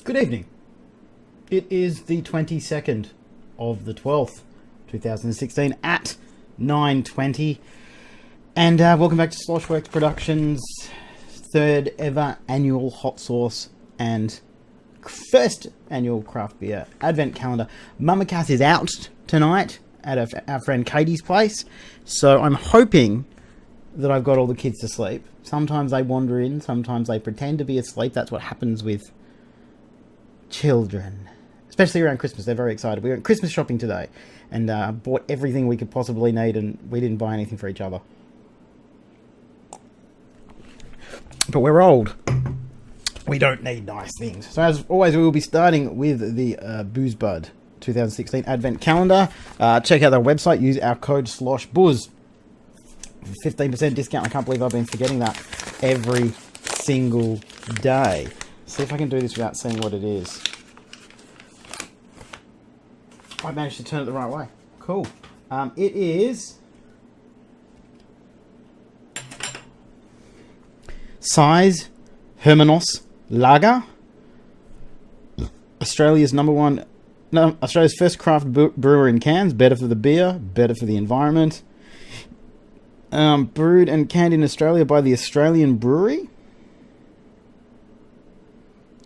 Good evening. It is the 22nd of the 12th, 2016 at 9:20. And welcome back to Sloshworks Productions' third ever annual hot sauce and first annual craft beer advent calendar. Mama Cass is out tonight at our friend Katie's place, so I'm hoping that I've got all the kids to sleep. Sometimes they wander in, sometimes they pretend to be asleep. That's what happens with children, especially around Christmas. They're very excited. We went Christmas shopping today and bought everything we could possibly need, and we didn't buy anything for each other. But we're old. We don't need nice things. So as always, we will be starting with the Buuz 2016 Advent Calendar. Check out our website. Use our code SLOSHBUZ. 15% discount. I can't believe I've been forgetting that every single day. See if I can do this without seeing what it is. I managed to turn it the right way. Cool. It is Seis Hermanos Lager, Australia's Australia's first craft brewer in cans. Better for the beer, better for the environment. Brewed and canned in Australia by the Australian Brewery.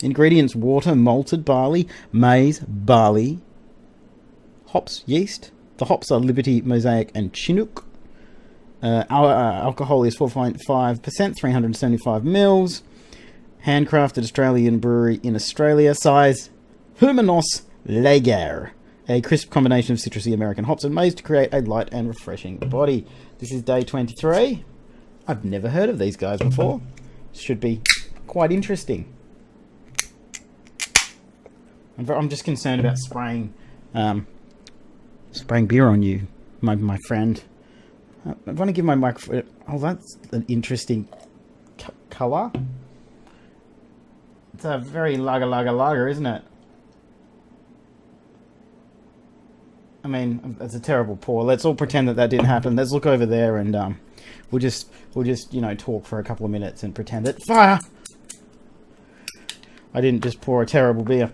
Ingredients: water, malted barley, maize, barley, hops, yeast. The hops are Liberty, Mosaic, and Chinook. Our alcohol is 4.5%, 375 mils. Handcrafted Australian brewery in Australia. Seis Hermanos Lager. A crisp combination of citrusy American hops and maize to create a light and refreshing body. This is day 23. I've never heard of these guys before. Should be quite interesting. I'm just concerned about spraying beer on you, my friend. I want to give my microphone... Oh, that's an interesting colour. It's a very lager, isn't it? I mean, that's a terrible pour. Let's all pretend that didn't happen. Let's look over there and we'll just talk for a couple of minutes and pretend that fire. I didn't just pour a terrible beer,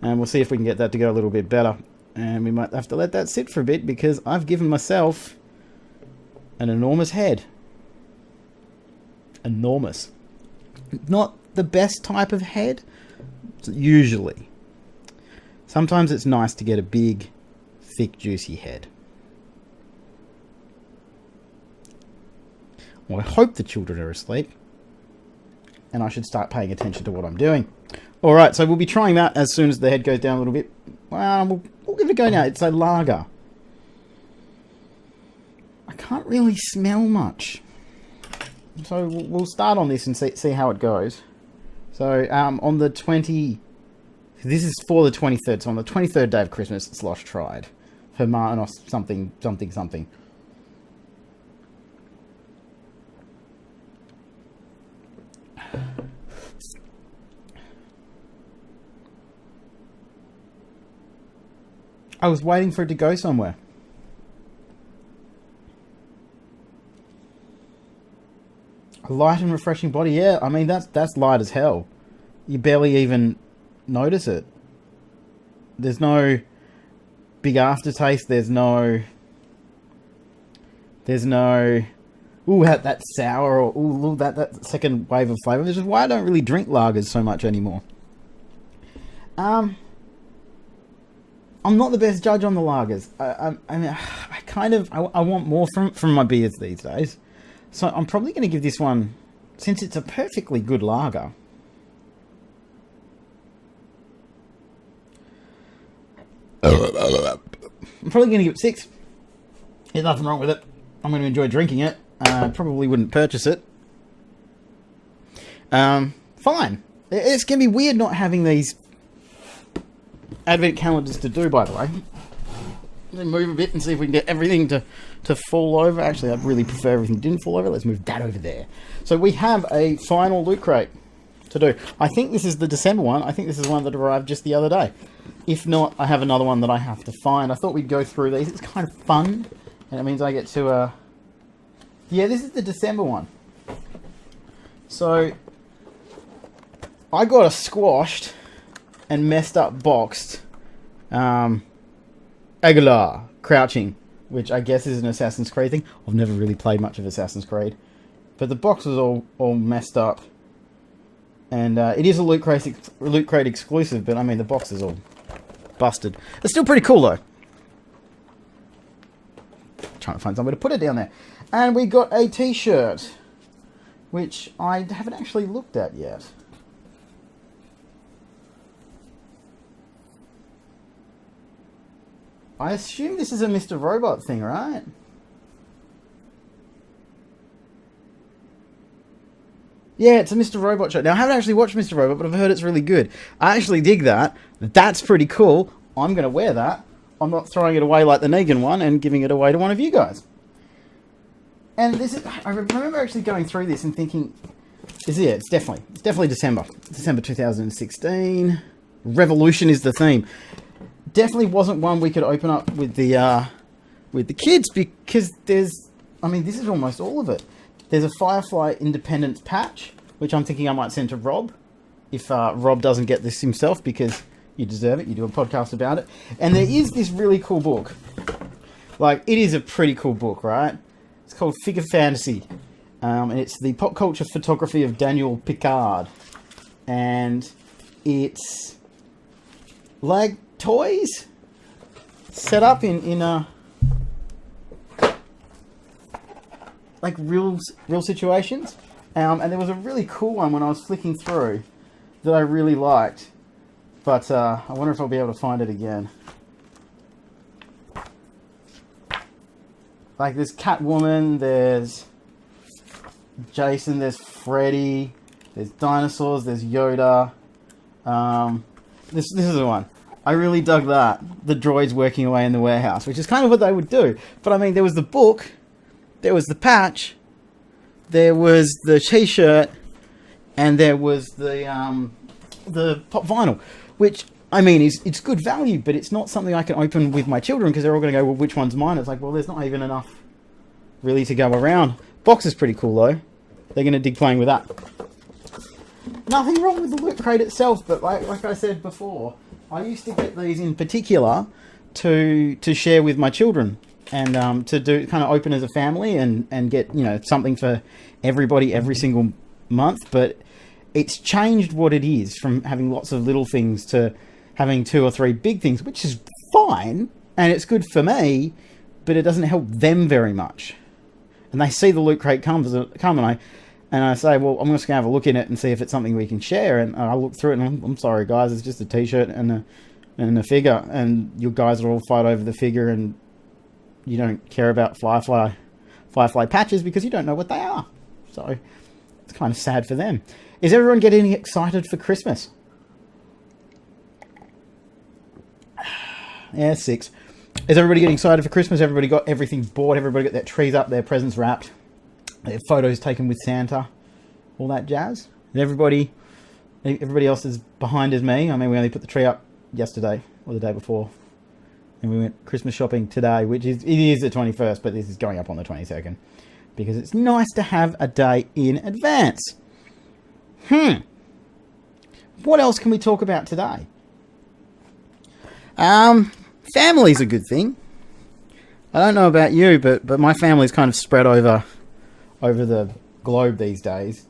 and we'll see if we can get that to go a little bit better. And we might have to let that sit for a bit because I've given myself an enormous head. Enormous. Not the best type of head, usually. Sometimes it's nice to get a big, thick, juicy head. Well, I hope the children are asleep, and I should start paying attention to what I'm doing. Alright, so we'll be trying that as soon as the head goes down a little bit. Well, we'll give it a go now. It's a lager. I can't really smell much. So we'll start on this and see how it goes. So, on the 20... This is for the 23rd. So on the 23rd day of Christmas, Slosh tried Hermanos something. I was waiting for it to go somewhere. A light and refreshing body. Yeah, I mean, that's light as hell. You barely even notice it. There's no big aftertaste. There's no... Ooh, that sour, or ooh, that second wave of flavour. This is why I don't really drink lagers so much anymore. I'm not the best judge on the lagers. I mean, I want more from my beers these days. So I'm probably going to give this one, since it's a perfectly good lager. I'm probably going to give it 6. There's nothing wrong with it. I'm going to enjoy drinking it. Probably wouldn't purchase it. Fine. It's going to be weird not having these advent calendars to do, by the way. Let me move a bit and see if we can get everything to fall over. Actually, I'd really prefer everything didn't fall over. Let's move that over there. So we have a final loot crate to do. I think this is the December one. I think this is one that arrived just the other day. If not, I have another one that I have to find. I thought we'd go through these. It's kind of fun. And it means I get to... Yeah, this is the December one. So I got a squashed and messed up boxed Aguilar Crouching, which I guess is an Assassin's Creed thing. I've never really played much of Assassin's Creed, but the box was all messed up, and it is a Loot Crate exclusive. But I mean, the box is all busted. It's still pretty cool though. Trying to find somewhere to put it down there, and we got a T-shirt, which I haven't actually looked at yet. I assume this is a Mr. Robot thing, right? Yeah, it's a Mr. Robot shirt. Now, I haven't actually watched Mr. Robot, but I've heard it's really good. I actually dig that. That's pretty cool. I'm going to wear that. I'm not throwing it away like the Negan one and giving it away to one of you guys. And this is... I remember actually going through this and thinking... It's definitely December. December 2016. Revolution is the theme. Definitely wasn't one we could open up with the kids, because there's... I mean, this is almost all of it. There's a Firefly Independence patch, which I'm thinking I might send to Rob, if Rob doesn't get this himself, because you deserve it. You do a podcast about it. And there is this really cool book. Like, it is a pretty cool book, right? It's called Figure Fantasy. And it's the pop culture photography of Daniel Picard. And it's like toys set up in like real situations. And there was a really cool one when I was flicking through that I really liked. But I wonder if I'll be able to find it again. Like, there's Catwoman, there's Jason, there's Freddy, there's dinosaurs, there's Yoda. This is the one. I really dug that. The droids working away in the warehouse, which is kind of what they would do. But I mean, there was the book, there was the patch, there was the T-shirt, and there was the pop vinyl, which, I mean, it's good value, but it's not something I can open with my children, because they're all going to go, well, which one's mine? It's like, well, there's not even enough really to go around. Box is pretty cool though. They're going to dig playing with that. Nothing wrong with the Loot Crate itself, but like I said before, I used to get these in particular to share with my children, and to do kind of open as a family and get, you know, something for everybody every single month. But it's changed what it is from having lots of little things to having 2 or 3 big things, which is fine, and it's good for me, but it doesn't help them very much. And they see the Loot Crate come, and I say, well, I'm just going to have a look in it and see if it's something we can share. And I look through it, and I'm sorry, guys, it's just a T-shirt and a figure, and you guys are all fight over the figure, and you don't care about Firefly patches because you don't know what they are. So it's kind of sad for them. Is everyone getting excited for Christmas? Yeah, 6. Is everybody getting excited for Christmas? Everybody got everything bought. Everybody got their trees up, their presents wrapped, their photos taken with Santa, all that jazz. And everybody else is behind as me. I mean, we only put the tree up yesterday or the day before, and we went Christmas shopping today, which is the 21st, but this is going up on the 22nd because it's nice to have a day in advance. What else can we talk about today? Family's a good thing. I don't know about you, but my family's kind of spread over the globe these days.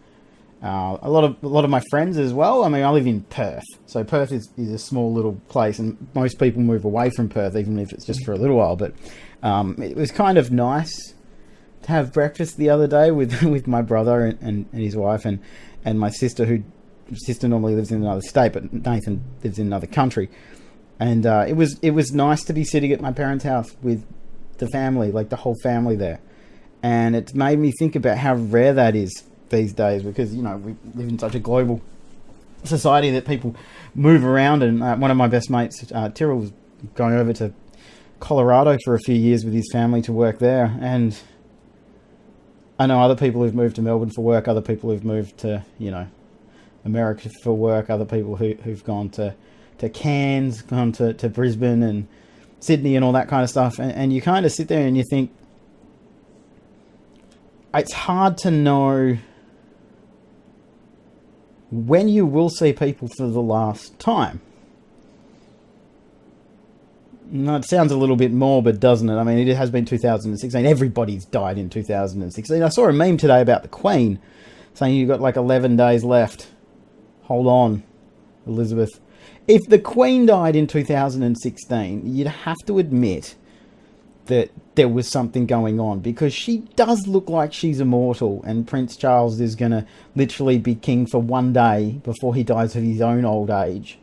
A lot of my friends as well. I mean, I live in Perth, so Perth is a small little place, and most people move away from Perth, even if it's just for a little while. But it was kind of nice to have breakfast the other day with my brother and his wife and my sister, whose sister normally lives in another state, but Nathan lives in another country. And it was nice to be sitting at my parents' house with the family, like the whole family there. And it's made me think about how rare that is these days, because, you know, we live in such a global society that people move around. And one of my best mates, Tyrrell, was going over to Colorado for a few years with his family to work there. And I know other people who've moved to Melbourne for work, other people who've moved to, you know, America for work, other people who've gone to Cairns, gone to Brisbane and Sydney and all that kind of stuff. And you kind of sit there and you think, it's hard to know when you will see people for the last time. No, it sounds a little bit morbid, doesn't it? I mean, it has been 2016. Everybody's died in 2016. I saw a meme today about the Queen saying you've got like 11 days left. Hold on, Elizabeth. If the Queen died in 2016, you'd have to admit that there was something going on, because she does look like she's immortal, and Prince Charles is going to literally be king for one day before he dies of his own old age.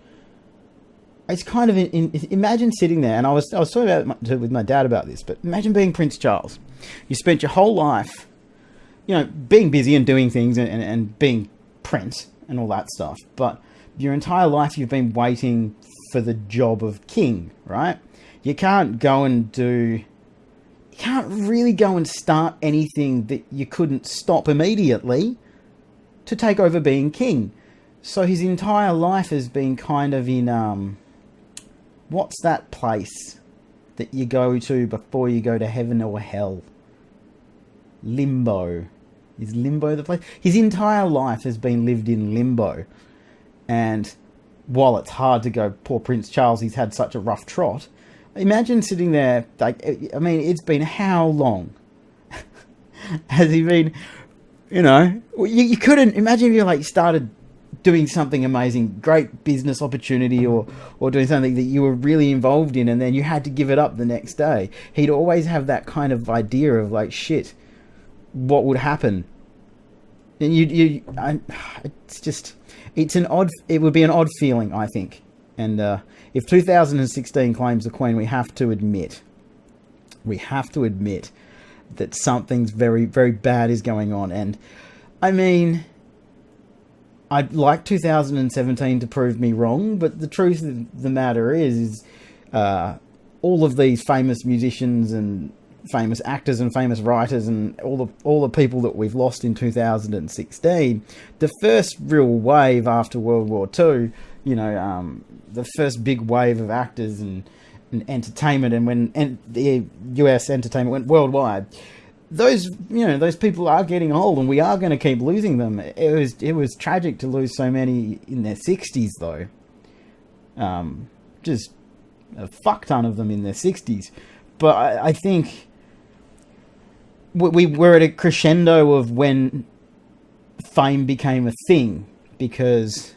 It's kind of... imagine sitting there, and I was talking about it with my dad about this, but imagine being Prince Charles. You spent your whole life, being busy and doing things and being prince and all that stuff, but your entire life you've been waiting for the job of king, right? You can't really go and start anything that you couldn't stop immediately to take over being king. So his entire life has been kind of in, what's that place that you go to before you go to heaven or hell? Limbo. Is limbo the place? His entire life has been lived in limbo. And while it's hard to go, poor Prince Charles, he's had such a rough trot. Imagine sitting there, like, I mean, it's been how long? Has he been, you couldn't imagine if you started doing something amazing, great business opportunity, or doing something that you were really involved in, and then you had to give it up the next day. He'd always have that kind of idea of like, shit, what would happen? And it would be an odd feeling, I think. And if 2016 claims the Queen, we have to admit that something's very, very bad is going on. And I mean, I'd like 2017 to prove me wrong, but the truth of the matter is all of these famous musicians and famous actors and famous writers and all the people that we've lost in 2016, the first real wave after World War II, the first big wave of actors and entertainment, and when the US entertainment went worldwide, those people are getting old, and we are going to keep losing them. It was tragic to lose so many in their 60s, though. Just a fuck ton of them in their 60s. But I think we're at a crescendo of when fame became a thing, because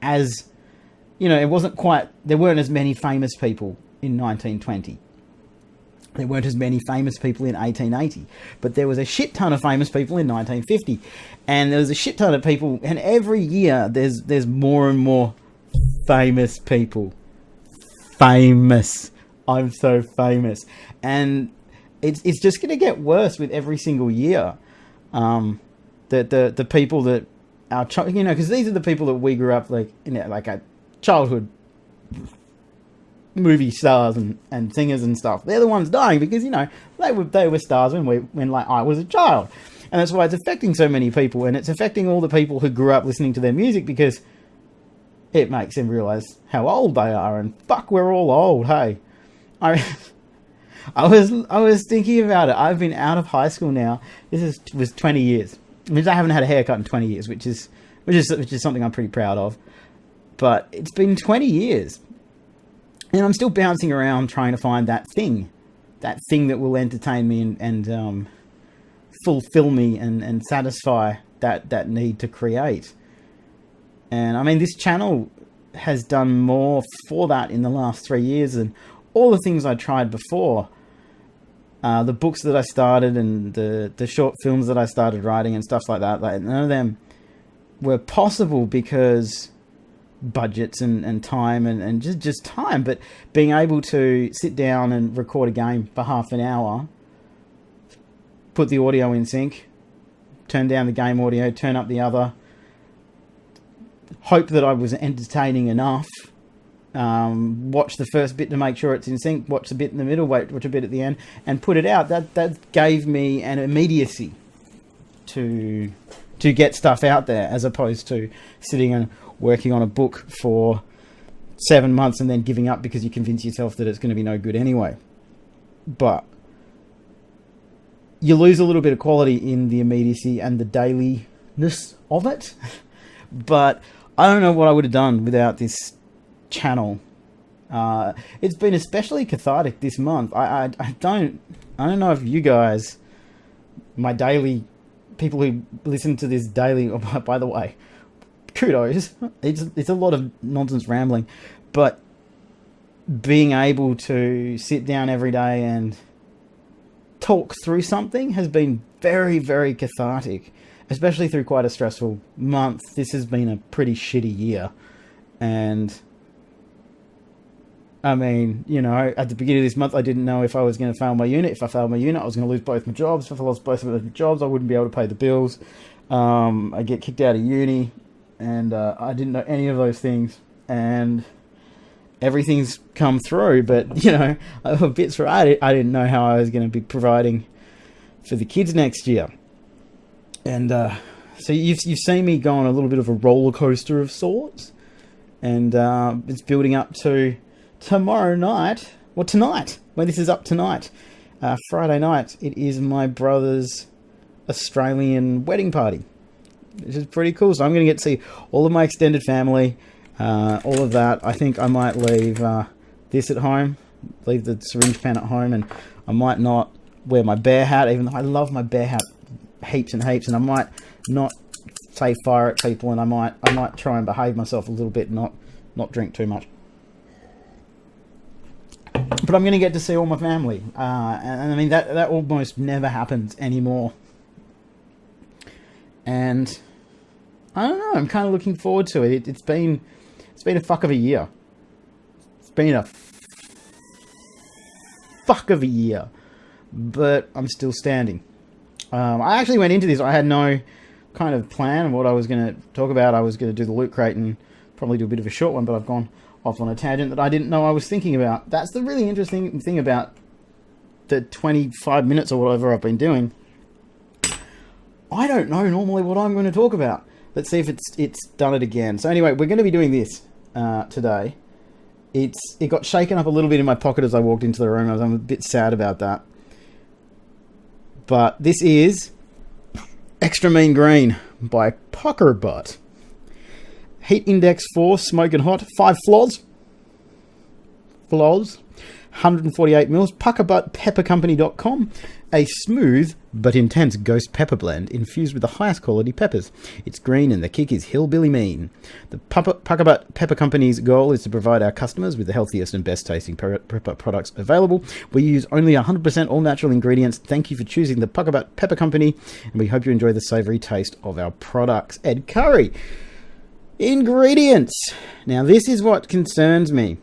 it wasn't quite... There weren't as many famous people in 1920. There weren't as many famous people in 1880. But there was a shit ton of famous people in 1950. And there was a shit ton of people... And every year, there's more and more famous people. Famous. I'm so famous. And it's just going to get worse with every single year. The people that... because these are the people that we grew up like a childhood movie stars and singers and stuff. They're the ones dying because they were stars when I was a child, and that's why it's affecting so many people, and it's affecting all the people who grew up listening to their music, because it makes them realize how old they are. And fuck, we're all old. Hey, I was thinking about it. I've been out of high school now. Was 20 years. I mean, I haven't had a haircut in 20 years, which is something I'm pretty proud of. But it's been 20 years. And I'm still bouncing around trying to find that thing that will entertain me and fulfill me and satisfy that need to create. And I mean, this channel has done more for that in the last 3 years than all the things I tried before. The books that I started and the short films that I started writing and stuff like that, none of them were possible because budgets and time and just time. But being able to sit down and record a game for half an hour, put the audio in sync, turn down the game audio, turn up the other, hope that I was entertaining enough, watch the first bit to make sure it's in sync, watch a bit in the middle, watch a bit at the end, and put it out. That gave me an immediacy to get stuff out there, as opposed to sitting and working on a book for 7 months and then giving up because you convince yourself that it's going to be no good anyway. But you lose a little bit of quality in the immediacy and the dailiness of it. But I don't know what I would have done without this channel. It's been especially cathartic this month. I don't know if you guys, my daily people who listen to this daily. Oh, by the way, kudos. It's a lot of nonsense rambling, but being able to sit down every day and talk through something has been very, very cathartic, especially through quite a stressful month. This has been a pretty shitty year, and I mean, you know, at the beginning of this month, I didn't know if I was going to fail my unit. If I failed my unit, I was going to lose both my jobs. If I lost both of my jobs, I wouldn't be able to pay the bills. I get kicked out of uni, and I didn't know any of those things. And everything's come through, but, you know, a bit right. I didn't know how I was going to be providing for the kids next year. And so you've seen me go on a little bit of a roller coaster of sorts, and it's building up to tomorrow night, or tonight, when this is up tonight, Friday night. It is my brother's Australian wedding party, which is pretty cool. So I'm going to get to see all of my extended family, all of that. I think I might leave this at home, leave the syringe pen at home, and I might not wear my bear hat, even though I love my bear hat heaps and heaps, and I might not say fire at people, and I might try and behave myself a little bit, not drink too much. But I'm going to get to see all my family, and I mean that almost never happens anymore. And I don't know, I'm kind of looking forward to it. It's been a fuck of a year. It's been a fuck of a year, but I'm still standing. I actually went into this, I had no kind of plan of what I was going to talk about. I was going to do the loot crate and probably do a bit of a short one, but I've gone off on a tangent that I didn't know I was thinking about. That's the really interesting thing about the 25 minutes or whatever I've been doing. I don't know normally what I'm going to talk about. Let's see if it's done it again. So anyway, we're going to be doing this today. It got shaken up a little bit in my pocket as I walked into the room. I'm a bit sad about that. But this is Extra Mean Green by Puckerbutt. Heat index 4, smoking hot, 5 flods, 148 mils, puckerbuttpeppercompany.com. A smooth but intense ghost pepper blend infused with the highest quality peppers. It's green and the kick is hillbilly mean. The Puckerbutt Pepper Company's goal is to provide our customers with the healthiest and best tasting pepper products available. We use only 100% all natural ingredients. Thank you for choosing the Puckerbutt Pepper Company, and we hope you enjoy the savoury taste of our products. Ed Curry. Ingredients. Now this is what concerns me.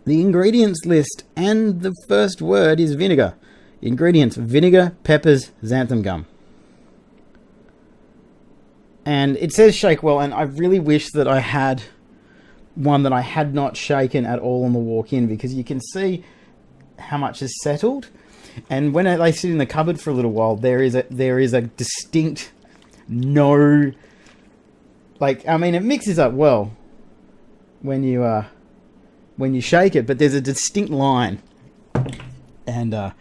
The ingredients list, and the first word is vinegar. Ingredients: vinegar, peppers, xanthan gum. And it says shake well, and I really wish that I had one that I had not shaken at all on the walk in, because you can see how much is settled. And when they sit in the cupboard for a little while, there is a distinct no. Like, I mean, it mixes up well when you shake it, but there's a distinct line. And I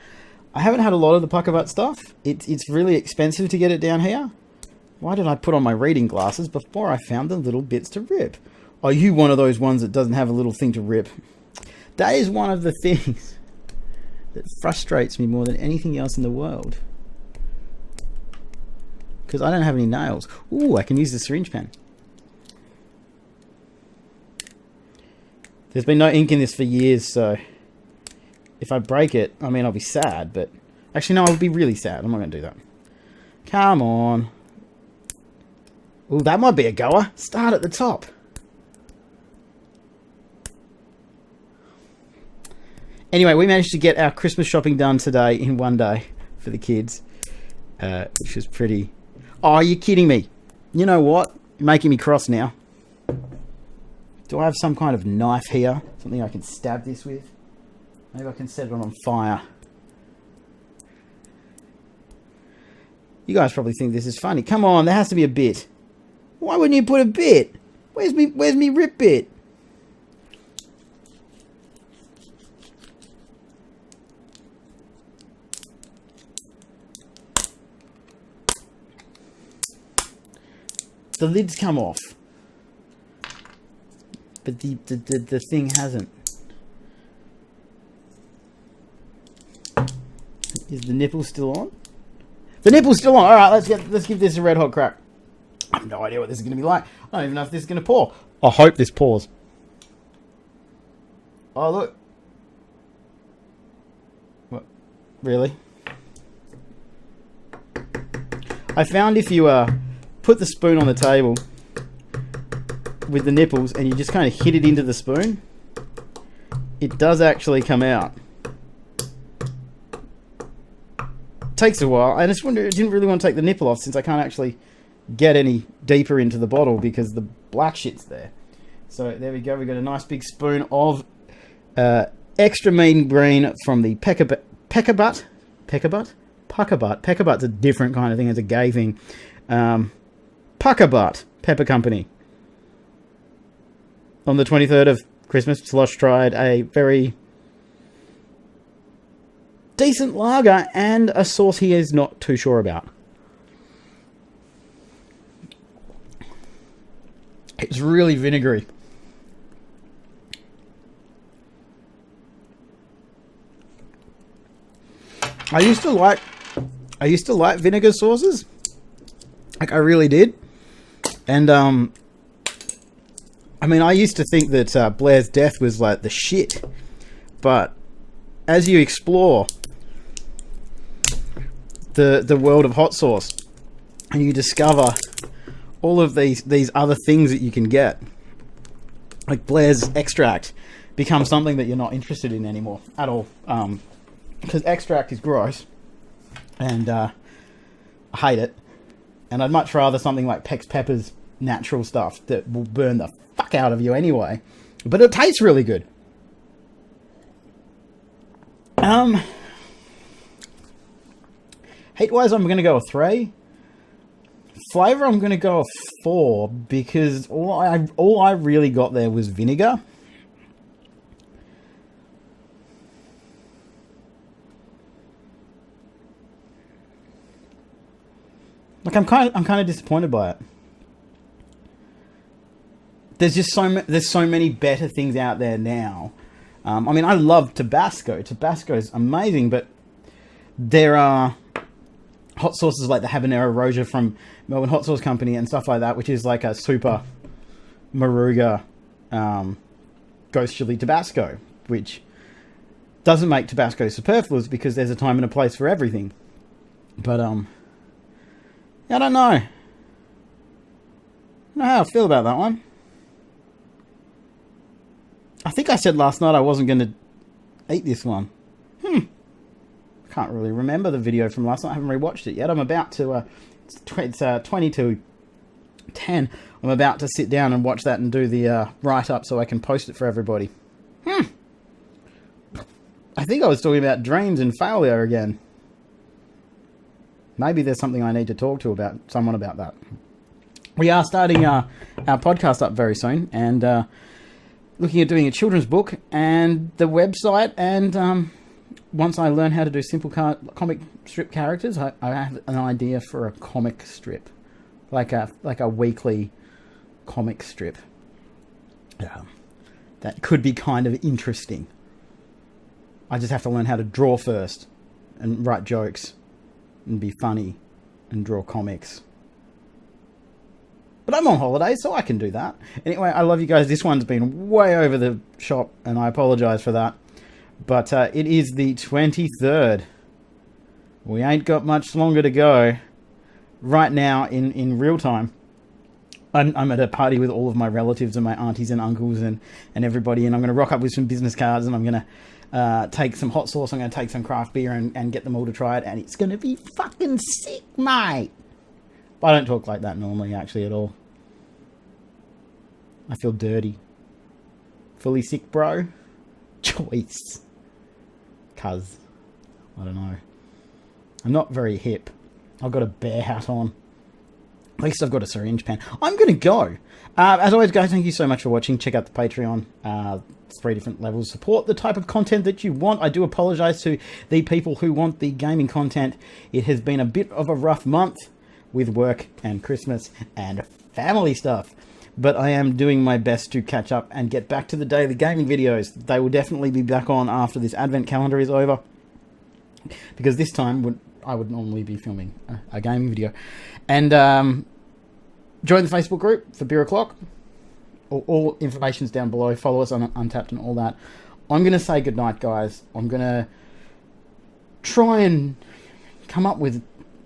haven't had a lot of the Puckerbutt stuff. It's really expensive to get it down here. Why did I put on my reading glasses before I found the little bits to rip? Are you one of those ones that doesn't have a little thing to rip? That is one of the things that frustrates me more than anything else in the world. Because I don't have any nails. Ooh, I can use the syringe pen. There's been no ink in this for years, so if I break it, I mean, I'll be sad, but actually, no, I'll be really sad. I'm not going to do that. Come on. Ooh, that might be a goer. Start at the top. Anyway, we managed to get our Christmas shopping done today in one day for the kids, which was pretty... Oh, you're kidding me. You know what? You're making me cross now. Do I have some kind of knife here? Something I can stab this with? Maybe I can set it on fire. You guys probably think this is funny. Come on, there has to be a bit. Why wouldn't you put a bit? Where's me rip bit? The lid's come off. But the thing hasn't. Is the nipple still on? The nipple's still on. All right, let's give this a red hot crack. I have no idea what this is going to be like. I don't even know if this is going to pour. I hope this pours. Oh, look. What? Really? I found if you put the spoon on the table with the nipples and you just kind of hit it into the spoon, it does actually come out. Takes a while. I just didn't really want to take the nipple off since I can't actually get any deeper into the bottle because the black shit's there. So there we go. We got a nice big spoon of extra mean green from the Puckerbutt. Puckerbutt's a different kind of thing. It's a gay thing. Puckerbutt Pepper Company. On the 23rd of Christmas, Slosh tried a very decent lager and a sauce he is not too sure about. It's really vinegary. I used to like vinegar sauces. Like, I really did. And I mean, I used to think that Blair's Death was like the shit. But as you explore the world of hot sauce and you discover all of these other things that you can get, like Blair's extract becomes something that you're not interested in anymore at all, because extract is gross and I hate it, and I'd much rather something like Pex Pepper's natural stuff that will burn the fuck out of you anyway, but it tastes really good. Heat-wise, I'm going to go a 3. Flavour, I'm going to go a 4 because all I really got there was vinegar. Like, I'm kind of disappointed by it. There's just so many better things out there now. I mean, I love Tabasco. Tabasco's amazing, but there are hot sauces like the Habanero Roja from Melbourne Hot Sauce Company and stuff like that, which is like a super Maruga ghost chili Tabasco, which doesn't make Tabasco superfluous because there's a time and a place for everything. But I don't know. I don't know how I feel about that one. I think I said last night I wasn't going to eat this one. Can't really remember the video from last night. I haven't rewatched it yet. I'm about to, it's 20 to 10. I'm about to sit down and watch that and do the write-up so I can post it for everybody. I think I was talking about dreams and failure again. Maybe there's something I need to talk to someone about that. We are starting our podcast up very soon, and looking at doing a children's book and the website, and once I learn how to do simple comic strip characters, I have an idea for a comic strip, like a weekly comic strip. That could be kind of interesting. I just have to learn how to draw first, and write jokes, and be funny, and draw comics. But I'm on holiday, so I can do that. Anyway, I love you guys. This one's been way over the shop, and I apologise for that. But it is the 23rd. We ain't got much longer to go. Right now, in real time, I'm at a party with all of my relatives and my aunties and uncles and everybody, and I'm going to rock up with some business cards, and I'm going to take some hot sauce, I'm going to take some craft beer and get them all to try it, and it's going to be fucking sick, mate. But I don't talk like that normally, actually, at all. I feel dirty. Fully sick, bro? Choice. Cuz. I don't know. I'm not very hip. I've got a bear hat on. At least I've got a syringe pan. I'm going to go. As always, guys, thank you so much for watching. Check out the Patreon. 3 different levels. Support the type of content that you want. I do apologise to the people who want the gaming content. It has been a bit of a rough month with work and Christmas and family stuff. But I am doing my best to catch up and get back to the daily gaming videos. They will definitely be back on after this advent calendar is over. because this time I would normally be filming a gaming video. And join the Facebook group for Beer O'Clock. All information's down below. Follow us on Untapped and all that. I'm going to say goodnight, guys. I'm going to try and come up with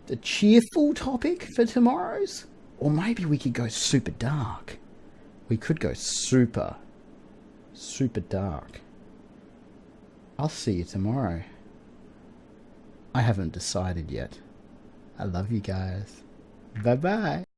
a cheerful topic for tomorrow's. Or maybe we could go super dark. We could go super dark. I'll see you tomorrow. I haven't decided yet. I love you guys. Bye-bye.